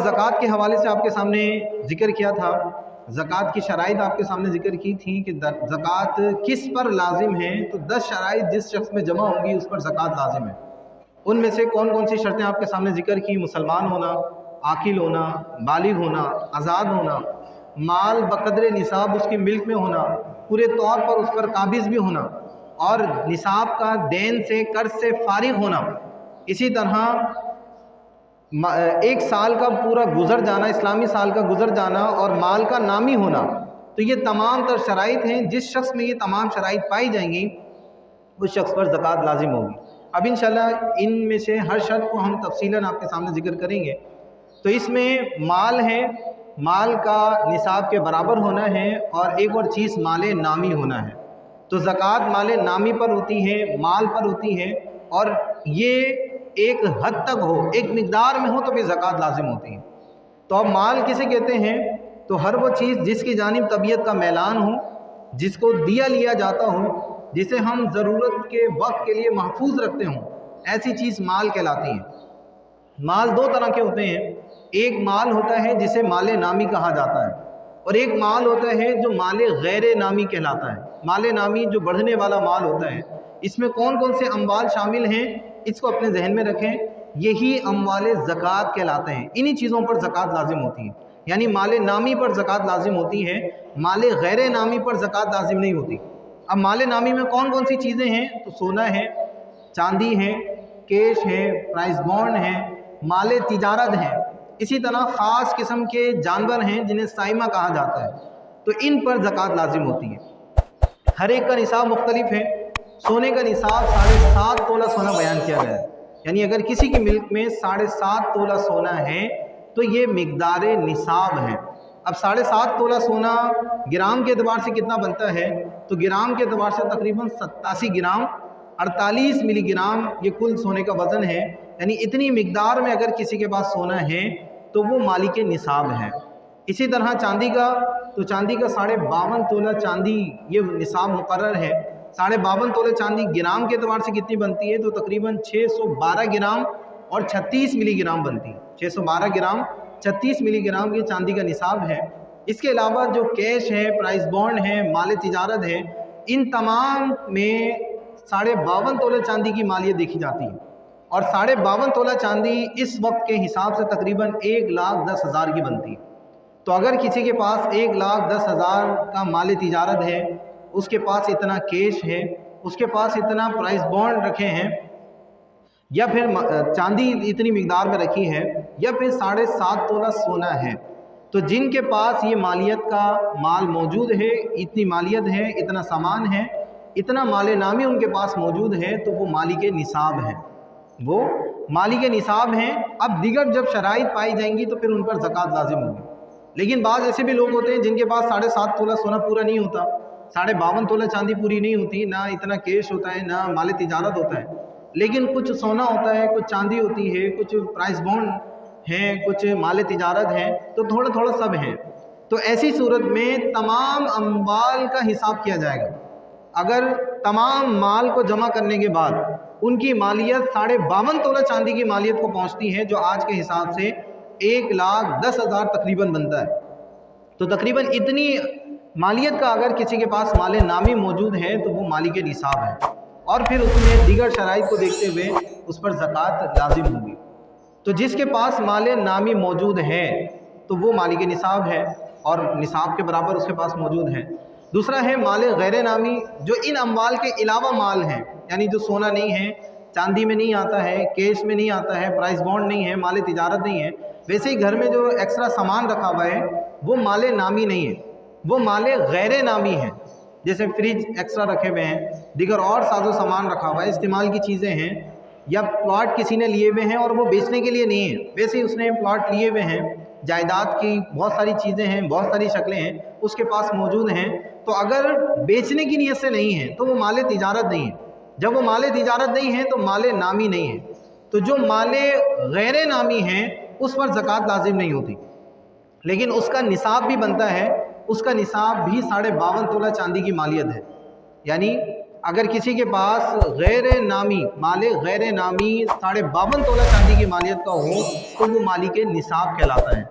ज़कात के हवाले से आपके सामने ज़िक्र किया था, ज़कात की शराइत आपके सामने ज़िक्र की थी कि ज़कात किस पर लाजिम है। तो 10 शराइत जिस शख्स में जमा होंगी उस पर ज़कात लाजिम है। उनमें से कौन कौन सी शर्तें आपके सामने ज़िक्र की? मुसलमान होना, आकिल होना, बालिग होना, आज़ाद होना, माल बक़द्रे निसाब उसकी मिल्क में होना, पूरे तौर पर उस पर काबिज़ भी होना, और निसाब का देन से कर्ज से फारिग होना। इसी तरह 1 साल का पूरा गुजर जाना, इस्लामी साल का गुजर जाना, और माल का नामी होना। तो ये तमाम तर शराइत हैं। जिस शख्स में ये तमाम शराइत पाई जाएंगी उस शख्स पर ज़कात लाजिम होगी। अब इंशाल्लाह इनमें से हर शर्त को हम तफसीलन आपके सामने ज़िक्र करेंगे। तो इसमें माल है, माल का निसाब के बराबर होना है, और एक और चीज़ माले नामी होना है। तो ज़कात माले नामी पर होती है, माल पर होती है, और ये एक हद तक हो, एक मिकदार में हो तो फिर ज़कात लाजिम होती है। तो अब माल किसे कहते हैं? तो हर वो चीज़ जिसकी जानिब तबीयत का मैलान हो, जिसको दिया लिया जाता हो, जिसे हम ज़रूरत के वक्त के लिए महफूज रखते हों, ऐसी चीज़ माल कहलाती है। माल 2 तरह के होते हैं। एक माल होता है जिसे माले नामी कहा जाता है, और एक माल होता है जो माले गैर नामी कहलाता है। माले नामी जो बढ़ने वाला माल होता है, इसमें कौन कौन से अम्वाल शामिल हैं इसको अपने जहन में रखें। यही अम्वाले ज़कात कहलाते हैं। इन्हीं चीज़ों पर ज़कात लाजिम होती है। यानी माले नामी पर ज़कात लाजिम होती है, माले गैर नामी पर ज़कात लाजिम नहीं होती। अब माले नामी में कौन कौन सी चीज़ें हैं? तो सोना है, चांदी है, कैश है, प्राइस बॉन्ड है, माले तिजारत है। इसी तरह ख़ास किस्म के जानवर हैं जिन्हें साइमा कहा जाता है, तो इन पर ज़कात लाजिम होती है। हर एक का निसाब मुख्तलिफ है। सोने का निसाब 7.5 तोला सोना बयान किया गया है। यानी अगर किसी की मिल्क में 7.5 तोला सोना है तो ये मिकदार निसाब है। अब 7.5 तोला सोना ग्राम के अतबार से कितना बनता है? तो ग्राम के अतबार से तकरीबन 87 ग्राम 48 मिलीग्राम ये कुल सोने का वज़न है। यानी इतनी मिकदार में अगर किसी के पास सोना है तो वो मालिक निसाब है। इसी तरह चांदी का, तो चांदी का 52.5 तोला चांदी ये निसाब मुकर्रर है। 52.5 तोले चांदी ग्राम के अतबार से कितनी बनती है? तो तकरीबन 612 ग्राम और 36 मिलीग्राम बनती है। 612 ग्राम 36 मिलीग्राम की चांदी का निसाब है। इसके अलावा जो कैश है, प्राइस बॉन्ड है, माल तिजारत है, इन तमाम में 52.5 तोले चांदी की मालियत देखी जाती है। और 52.5 तोला चांदी इस वक्त के हिसाब से तकरीबन 1,10,000 की बनती है। तो अगर किसी के पास 1,10,000 का माल तिजारत है, उसके पास इतना कैश है, उसके पास इतना प्राइस बॉन्ड रखे हैं, या फिर चांदी इतनी मिकदार में रखी है, या फिर 7.5 तोला सोना है, तो जिनके पास ये मालियत का माल मौजूद है, इतनी मालियत है, इतना सामान है, इतना माल नामी उनके पास मौजूद है, तो वो मालिक निसाब है, वो मालिक निसाब हैं। अब दीगर जब शराइत पाई जाएंगी तो फिर उन पर ज़कात लाजिम होगी। लेकिन बाद ऐसे भी लोग होते हैं जिनके पास 7.5 तोला सोना पूरा नहीं होता, 52.5 तोला चांदी पूरी नहीं होती, ना इतना कैश होता है, ना माल तिजारत होता है, लेकिन कुछ सोना होता है, कुछ चांदी होती है, कुछ प्राइस बॉन्ड हैं, कुछ माल तिजारत हैं, तो थोड़ा थोड़ा सब हैं। तो ऐसी सूरत में तमाम अम्वाल का हिसाब किया जाएगा। अगर तमाम माल को जमा करने के बाद उनकी मालियत 52.5 तोला चांदी की मालियत को पहुंचती है, जो आज के हिसाब से 1,10,000 तकरीबन बनता है, तो तकरीबन इतनी मालियत का अगर किसी के पास माल नामी मौजूद है तो वो मालिक निसाब है, और फिर उसमें दीगर शराइत को देखते हुए उस पर ज़कात लाजिम होगी। तो जिसके पास माल नामी मौजूद है तो वो मालिक निसाब है, और निसाब के बराबर उसके पास मौजूद है। दूसरा है माल गैर नामी, जो इन अम्वाल के अलावा माल हैं, यानी जो सोना नहीं है, चांदी में नहीं आता है, कैश में नहीं आता है, प्राइस बॉन्ड नहीं है, माल तिजारत नहीं है, वैसे ही घर में जो एक्स्ट्रा सामान रखा हुआ है वो माल नामी नहीं है, वो माल गैर नामी है। जैसे फ्रिज एक्स्ट्रा रखे हुए हैं, दीगर और साजो सामान रखा हुआ है, इस्तेमाल की चीज़ें हैं, या प्लॉट किसी ने लिए हुए हैं और वो बेचने के लिए नहीं है, वैसे ही उसने प्लॉट लिए हुए हैं, जायदाद की बहुत सारी चीज़ें हैं, बहुत सारी शक्लें हैं उसके पास मौजूद हैं, तो अगर बेचने की नीयत से नहीं है तो वो माल तिजारत नहीं है। जब वो माल तिजारत नहीं है तो माल नामी नहीं है। तो जो माल गैर नामी है उस पर ज़कात लाजिम नहीं होती, लेकिन उसका निसाब भी बनता है। उसका निसाब भी 52.5 तोला चांदी की मालियत है। यानी अगर किसी के पास गैर नामी माल गैर नामी 52.5 तोला चांदी की मालियत का हो तो वो मालिक निसाब कहलाता है।